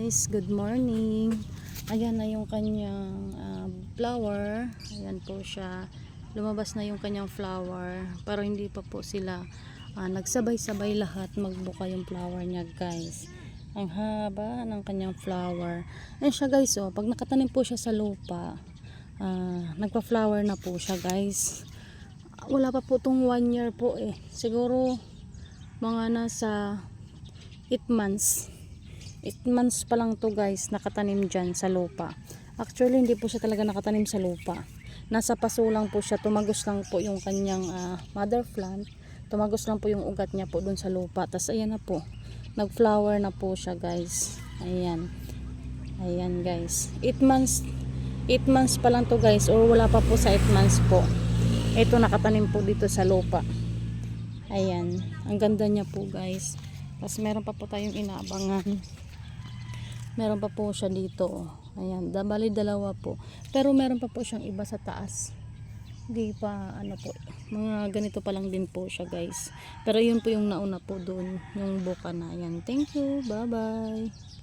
Guys, good morning. Ayan na yung kanyang flower. Ayan po siya. Lumabas na yung kanyang flower. Pero hindi pa po sila nagsabay-sabay lahat magbuka yung flower niya, guys. Ang haba ng kanyang flower. Ayan siya, guys. Oh, pag nakatanim po siya sa lupa, nagpa-flower na po siya, guys. Wala pa po tong 1 year po eh. Siguro mga nasa 8 months. 8 months pa lang to, guys, nakatanim dyan sa lupa. Actually hindi po siya talaga nakatanim sa lupa, nasa paso lang po siya. Tumagos lang po yung kanyang mother plant, tumagos lang po yung ugat niya po dun sa lupa. Tas ayan na po, nag flower na po siya, guys. Ayan, ayan guys, 8 months pa lang to, guys, or wala pa po sa 8 months po. Ito nakatanim po dito sa lupa. Ayan, ang ganda niya po, guys. Tas meron pa po tayong inaabangan. Meron pa po siya dito. Ayan, bali dalawa po. Pero meron pa po siyang iba sa taas. Hindi pa ano po. Mga ganito pa lang din po siya, guys. Pero yun po yung nauna po doon, yung buka na. Ayan, thank you. Bye-bye.